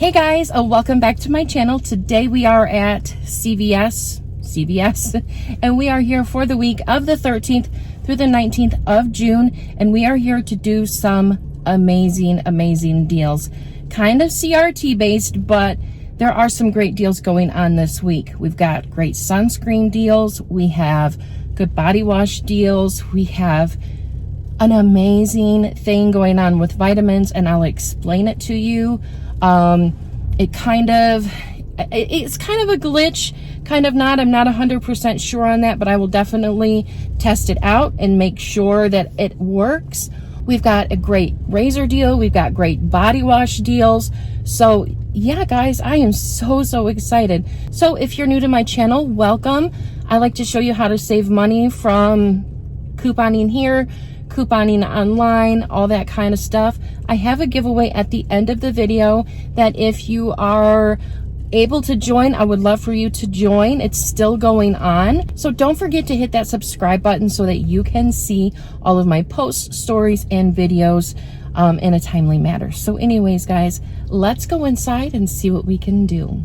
Hey guys, welcome back to my channel. Today we are at CVS, and we are here for the week of the 13th through the 19th of June, and we are here to do some amazing deals. Kind of CRT based, but there are some great deals going on this week. We've got great sunscreen deals, we have good body wash deals, we have an amazing thing going on with vitamins, and I'll explain it to you. It's kind of a glitch, kind of not. I'm not 100% sure on that, but I will definitely test it out and make sure that it works. We've got a great razor deal. We've got great body wash deals. So yeah, guys, I am so excited. So if you're new to my channel, welcome. I like to show you how to save money from couponing here, couponing online, all that kind of stuff. I have a giveaway at the end of the video that if you are able to join, I would love for you to join. It's still going on. So don't forget to hit that subscribe button so that you can see all of my posts, stories, and videos in a timely manner. So anyways, guys, let's go inside and see what we can do.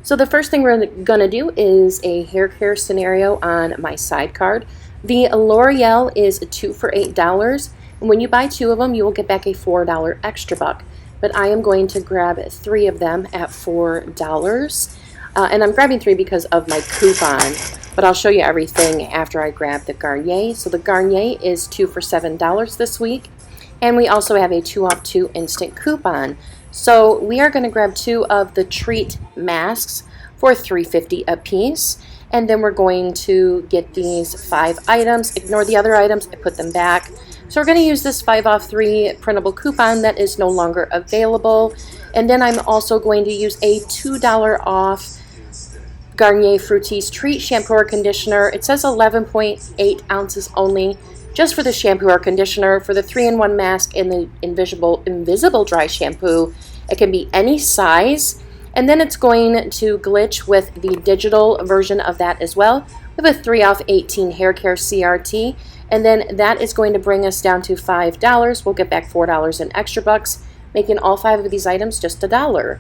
So the first thing we're gonna do is a hair care scenario on my side card. The L'Oreal is 2 for $8, and when you buy 2 of them, you will get back a $4 extra buck. But I am going to grab 3 of them at $4, and I'm grabbing 3 because of my coupon, but I'll show you everything after I grab the Garnier. So the Garnier is 2 for $7 this week, and we also have a 2 off 2 instant coupon. So we are going to grab 2 of the Treat masks for $3.50 a piece. And then we're going to get these 5 items. Ignore the other items, I put them back. So we're going to use this 5 off 3 printable coupon that is no longer available. And then I'm also going to use a $2 off Garnier Fructis Treat shampoo or conditioner. It says 11.8 ounces only, just for the shampoo or conditioner. For the 3-in-1 mask and the invisible dry shampoo, it can be any size. And then it's going to glitch with the digital version of that as well. We have a 3 off 18 hair care CRT, and then that is going to bring us down to $5. We'll get back $4 in extra bucks, making all 5 of these items just $1.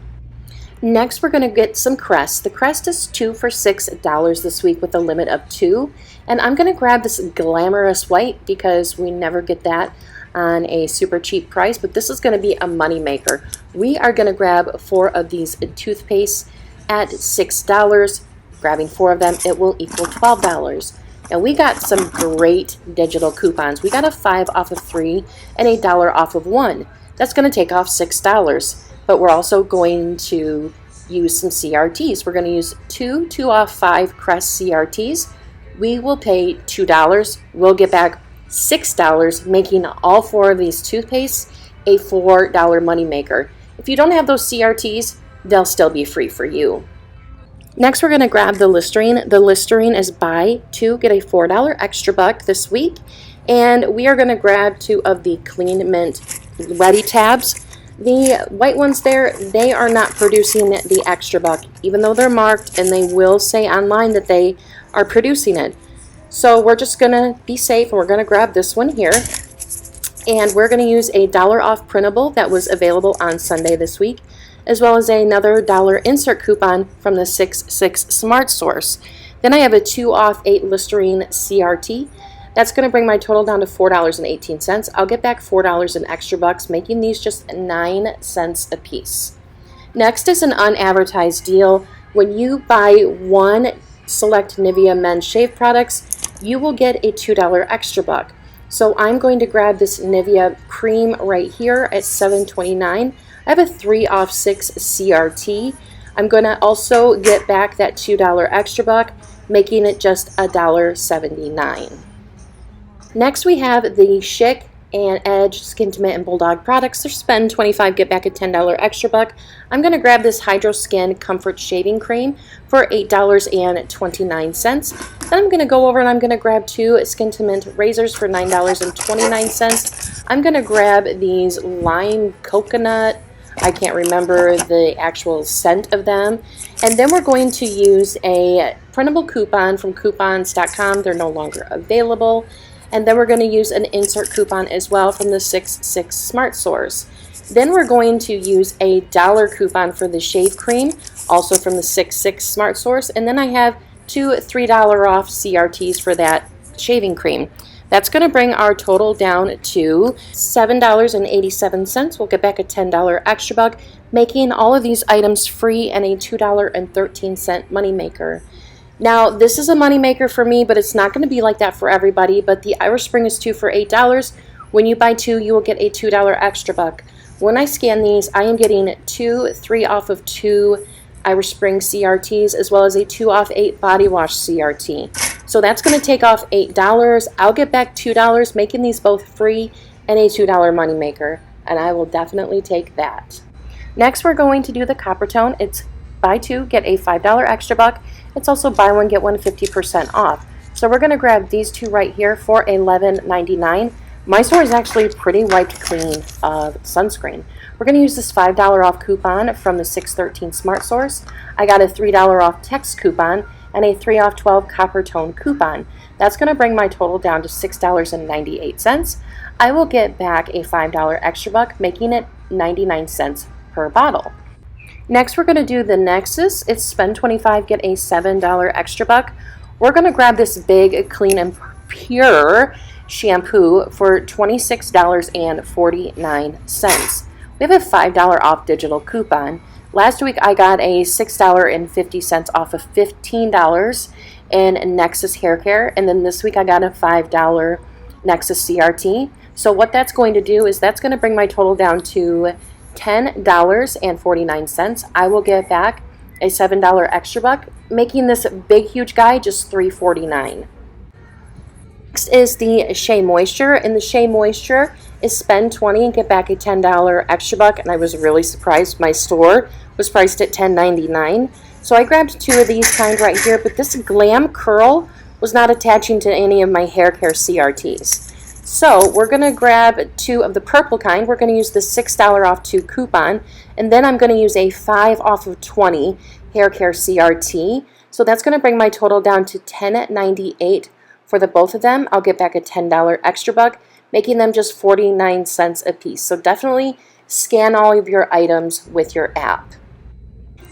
Next, we're going to get some Crest. The Crest is 2 for $6 this week with a limit of 2, and I'm going to grab this glamorous white because we never get that on a super cheap price, but this is going to be a money maker. We are going to grab 4 of these toothpaste at $6. Grabbing 4 of them, it will equal $12. Now we got some great digital coupons. We got a 5 off of 3 and a $1 off of 1. That's going to take off $6, but we're also going to use some CRTs. We're going to use 2 off 5 Crest CRTs. We will pay $2. We'll get back $6, making all 4 of these toothpaste a $4 moneymaker. If you don't have those CRTs, they'll still be free for you. Next, we're going to grab the Listerine. The Listerine is buy 2, get a $4 extra buck this week. And we are going to grab 2 of the Clean Mint Ready tabs. The white ones there, they are not producing the extra buck, even though they're marked, and they will say online that they are producing it. So we're just going to be safe, and we're going to grab this one here. And we're going to use a $1 off printable that was available on Sunday this week, as well as another $1 insert coupon from the 6.6 Smart Source. Then I have a 2 off 8 Listerine CRT. That's going to bring my total down to $4.18. I'll get back $4 in extra bucks, making these just 9 cents a piece. Next is an unadvertised deal. When you buy 1 select Nivea men's shave products, you will get a $2 extra buck. So I'm going to grab this Nivea cream right here at $7.29. I have a 3 off 6 CRT. I'm going to also get back that $2 extra buck, making it just $1.79. Next, we have the Schick and Edge Skin to Mint and Bulldog products. They're spend $25, get back a $10 extra buck. I'm going to grab this Hydro Skin Comfort Shaving Cream for $8.29. Then I'm going to go over and I'm going to grab 2 Skin to Mint razors for $9.29. I'm going to grab these Lime Coconut. I can't remember the actual scent of them. And then we're going to use a printable coupon from coupons.com. They're no longer available. And then we're going to use an insert coupon as well from the 6.6 Smart Source. Then we're going to use a $1 coupon for the shave cream, also from the 6.6 Smart Source. And then I have two $3 off CRTs for that shaving cream. That's going to bring our total down to $7.87. We'll get back a $10 extra buck, making all of these items free and a $2.13 moneymaker. Now, this is a moneymaker for me, but it's not going to be like that for everybody. But the Irish Spring is 2 for $8. When you buy 2, you will get a $2 extra buck. When I scan these, I am getting 3 off of 2 Irish Spring CRTs, as well as a 2 off 8 body wash CRT. So that's going to take off $8. I'll get back $2, making these both free and a $2 moneymaker, and I will definitely take that. Next, we're going to do the copper tone. It's buy 2, get a $5 extra buck. It's also buy 1, get 1 50% off. So we're going to grab these two right here for $11.99. My store is actually pretty wiped clean of sunscreen. We're going to use this $5 off coupon from the 613 Smart Source. I got a $3 off text coupon and a 3 off 12 copper tone coupon. That's going to bring my total down to $6.98. I will get back a $5 extra buck, making it 99 cents per bottle. Next, we're going to do the Nexus. It's spend 25, get a $7 extra buck. We're going to grab this big, clean and pure shampoo for $26.49. We have a $5 off digital coupon. Last week I got a $6.50 off of $15 in Nexus hair care, and then this week I got a $5 Nexus CRT. So what that's going to do is that's going to bring my total down to $10.49. I will get back a $7 extra buck, making this big huge guy just $3.49. Next is the Shea Moisture, and the Shea Moisture is spend 20 and get back a $10 extra buck, and I was really surprised. My store was priced at $10.99. So I grabbed 2 of these kind right here, but this Glam Curl was not attaching to any of my hair care CRTs. So we're going to grab 2 of the purple kind. We're going to use the $6 off 2 coupon, and then I'm going to use a 5 off of 20 hair care CRT. So that's going to bring my total down to $10.98 for the both of them. I'll get back a $10 extra buck, making them just 49 cents a piece. So definitely scan all of your items with your app.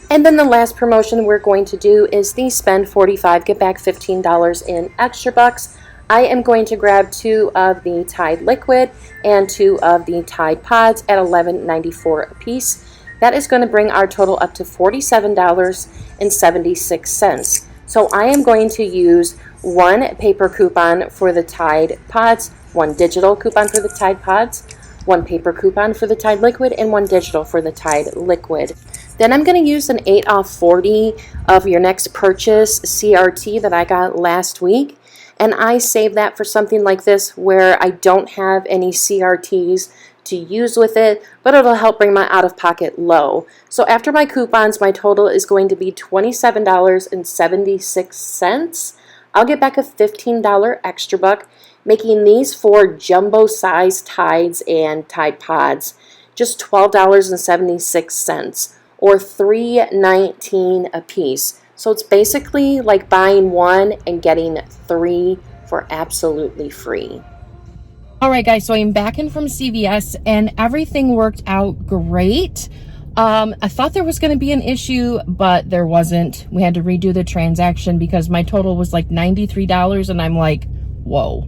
And then the last promotion we're going to do is the spend 45, get back $15 in extra bucks. I am going to grab 2 of the Tide Liquid and 2 of the Tide Pods at $11.94 a piece. That is going to bring our total up to $47.76. So I am going to use 1 paper coupon for the Tide Pods, 1 digital coupon for the Tide Pods, 1 paper coupon for the Tide Liquid, and 1 digital for the Tide Liquid. Then I'm going to use an 8 off 40 of your next purchase CRT that I got last week. And I save that for something like this where I don't have any CRTs to use with it, but it'll help bring my out-of-pocket low. So after my coupons, my total is going to be $27.76. I'll get back a $15 extra buck, making these 4 jumbo-sized Tides and Tide Pods just $12.76, or $3.19 a piece. So it's basically like buying 1 and getting 3 for absolutely free. All right, guys, so I'm back in from CVS and everything worked out great. I thought there was going to be an issue, but there wasn't. We had to redo the transaction because my total was like $93, and I'm like, whoa.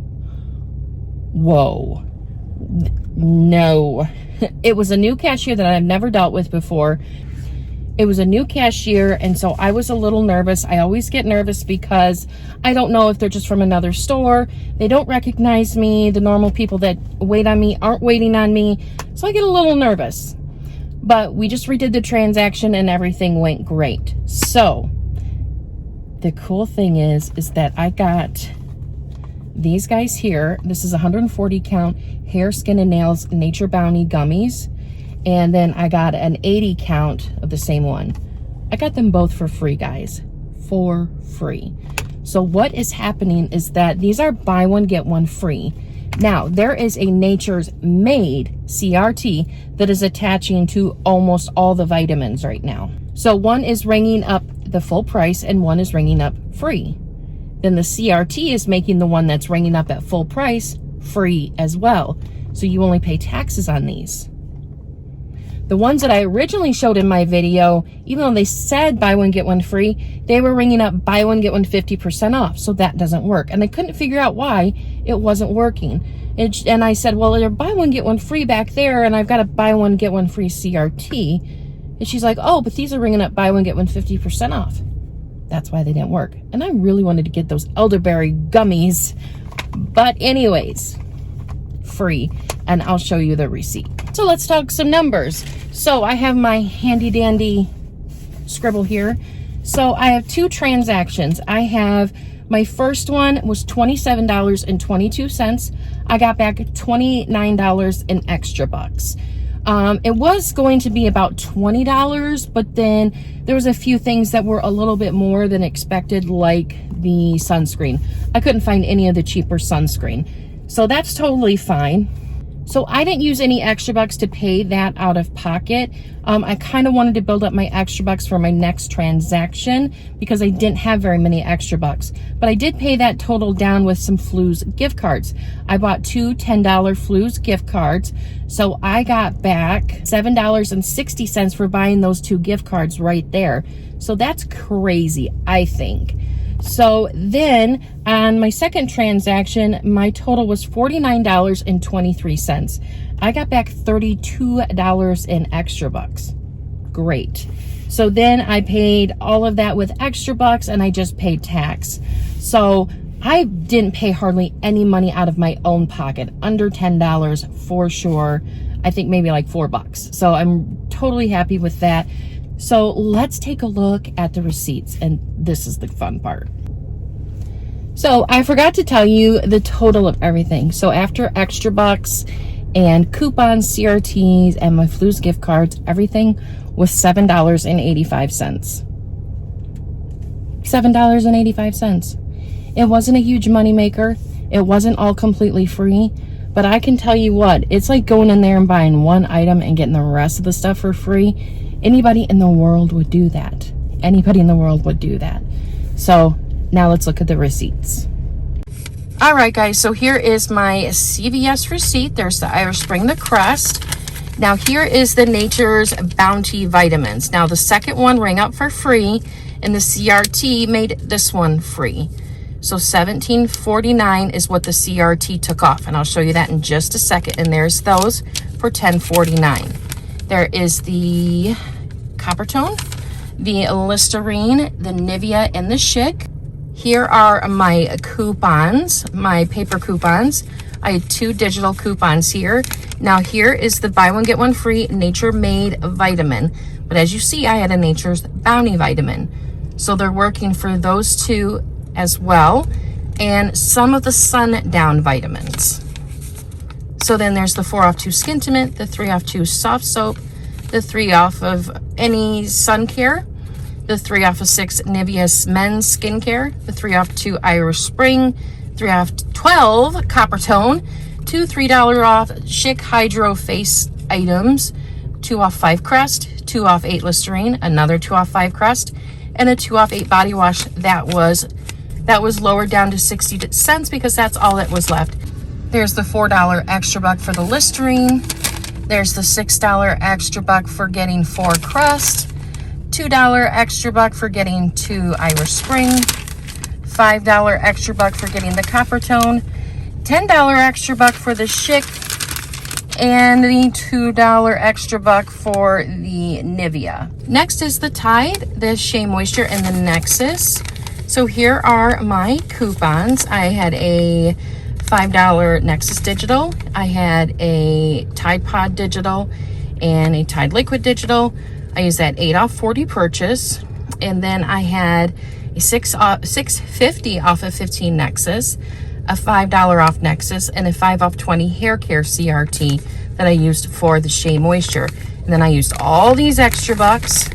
No. It was a new cashier that I've never dealt with before. It was a new cashier, and so I was a little nervous. I always get nervous because I don't know if they're just from another store. They don't recognize me. The normal people that wait on me aren't waiting on me. So I get a little nervous. But we just redid the transaction and everything went great. So the cool thing is that I got these guys here. This is 140 count hair, skin, and nails Nature Bounty gummies. And then I got an 80 count of the same one. I got them both for free, guys. For free. So what is happening is that these are buy 1, get 1 free. Now, there is a Nature's Made CRT that is attaching to almost all the vitamins right now. So one is ringing up the full price and one is ringing up free. Then the CRT is making the one that's ringing up at full price free as well. So you only pay taxes on these. The ones that I originally showed in my video, even though they said buy one, get one free, they were ringing up buy one, get one 50% off. So that doesn't work. And I couldn't figure out why it wasn't working. And I said, well, they're buy one, get one free back there, and I've got a buy one, get one free CRT. And she's like, oh, but these are ringing up buy one, get one 50% off. That's why they didn't work. And I really wanted to get those elderberry gummies. But anyways, free. And I'll show you the receipt. So let's talk some numbers. So I have my handy dandy scribble here. So I have two transactions. I have my first one was $27.22. I got back $29 in extra bucks. It was going to be about $20, but then there was a few things that were a little bit more than expected, like the sunscreen. I couldn't find any of the cheaper sunscreen. So that's totally fine. So I didn't use any extra bucks to pay that out of pocket. I kind of wanted to build up my extra bucks for my next transaction because I didn't have very many extra bucks. But I did pay that total down with some Fluz gift cards. I bought two $10 Fluz gift cards. So I got back $7.60 for buying those two gift cards right there. So that's crazy, I think. So then on my second transaction, my total was $49.23. I got back $32 in extra bucks. Great. So then I paid all of that with extra bucks and I just paid tax. So I didn't pay hardly any money out of my own pocket, under $10 for sure. I think maybe like $4. So I'm totally happy with that. So let's take a look at the receipts, and this is the fun part. So I forgot to tell you the total of everything. So after extra bucks and coupons, CRTs, and my Fluz gift cards, everything was $7.85. $7.85. It wasn't a huge moneymaker. It wasn't all completely free. But I can tell you what, it's like going in there and buying one item and getting the rest of the stuff for free. Anybody in the world would do that. Anybody in the world would do that. So now let's look at the receipts. All right, guys, so here is my CVS receipt. There's the Irish Spring, the crest. Now here is the Nature's Bounty vitamins. Now the second one rang up for free, and the CRT made this one free. So $17.49 is what the CRT took off, and I'll show you that in just a second. And there's those for $10.49. There is the Coppertone, the Listerine, the Nivea, and the Schick. Here are my coupons, my paper coupons. I had two digital coupons here. Now here is the buy one, get one free Nature Made vitamin. But as you see, I had a Nature's Bounty vitamin. So they're working for those two as well. And some of the Sundown vitamins. So then there's the 4 off 2 Skin Tint, the 3 off 2 Soft Soap, the 3 off of any sun care, the 3 off of 6 Nivea Men's Skincare, the 3 off 2 Irish Spring, 3 off 12 Coppertone, 2 $3 off Schick Hydro Face items, 2 off 5 Crest, 2 off 8 Listerine, another 2 off 5 Crest, and a 2 off 8 body wash that was lowered down to 60 cents because that's all that was left. There's the $4 extra buck for the Listerine. There's the $6 extra buck for getting 4 Crest. $2 extra buck for getting 2 Irish Spring. $5 extra buck for getting the Coppertone. $10 extra buck for the Schick. And the $2 extra buck for the Nivea. Next is the Tide, the Shea Moisture, and the Nexus. So here are my coupons. I had a $5 Nexus Digital. I had a Tide Pod Digital and a Tide Liquid Digital. I used that 8 off 40 purchase. And then I had a $6.50 off of 15 Nexus, a $5 off Nexus, and a 5 off 20 hair care CRT that I used for the Shea Moisture. And then I used all these extra bucks,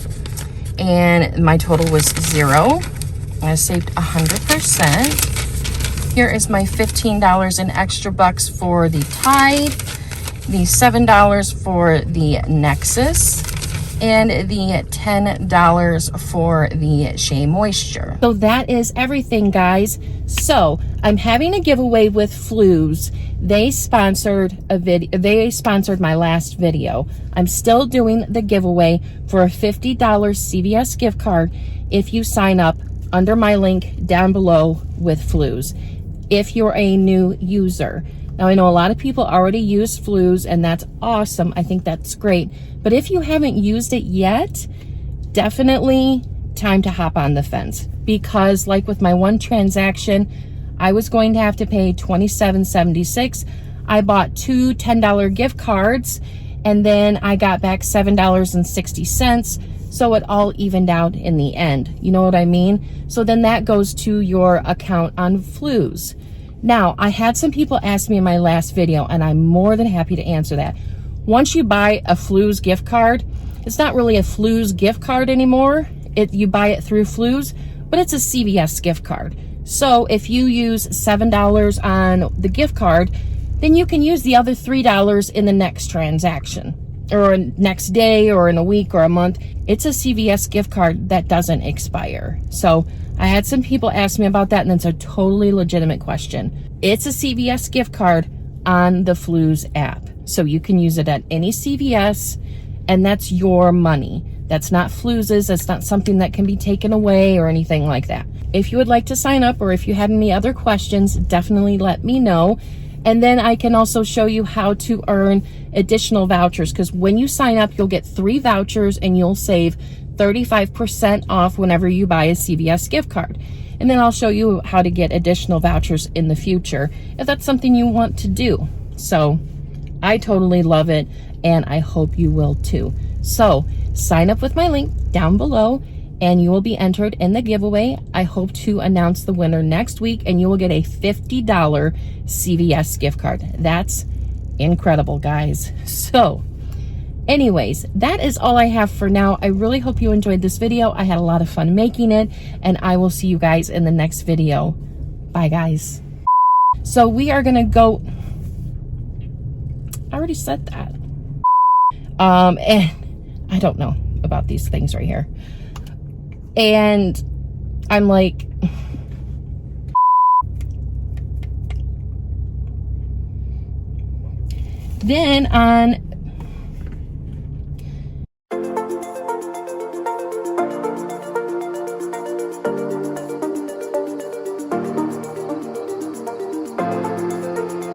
and my total was $0. I saved 100%. Here is my $15 in extra bucks for the Tide, the $7 for the Nexus, and the $10 for the Shea Moisture. So that is everything, guys. So I'm having a giveaway with Fluz. They sponsored a video. They sponsored my last video. I'm still doing the giveaway for a $50 CVS gift card if you sign up under my link down below with Fluz, if you're a new user. Now, I know a lot of people already use Fluz, and that's awesome. I think that's great. But if you haven't used it yet, definitely time to hop on the fence. Because like with my one transaction, I was going to have to pay $27.76. I bought two $10 gift cards, and then I got back $7.60. So it all evened out in the end. You know what I mean? So then that goes to your account on Fluz. Now, I had some people ask me in my last video, and I'm more than happy to answer that. Once you buy a Fluz gift card, it's not really a Fluz gift card anymore. You buy it through Fluz, but it's a CVS gift card. So if you use $7 on the gift card, then you can use the other $3 in the next transaction, or next day, or in a week, or a month. It's a CVS gift card that doesn't expire. So I had some people ask me about that, and it's a totally legitimate question. It's a CVS gift card on the Fluz app. So you can use it at any CVS, and that's your money. That's not Fluz's. That's not something that can be taken away or anything like that. If you would like to sign up, or if you had any other questions, definitely let me know. And then I can also show you how to earn additional vouchers, because when you sign up, you'll get 3 vouchers and you'll save 35% off whenever you buy a CVS gift card. And then I'll show you how to get additional vouchers in the future if that's something you want to do. So I totally love it, and I hope you will too. So sign up with my link down below, and you will be entered in the giveaway. I hope to announce the winner next week, and you will get a $50 CVS gift card. That's incredible, guys. So anyways, that is all I have for now. I really hope you enjoyed this video. I had a lot of fun making it, and I will see you guys in the next video. Bye, guys. So we are gonna go. I already said that. And I don't know about these things right here. And I'm like, then on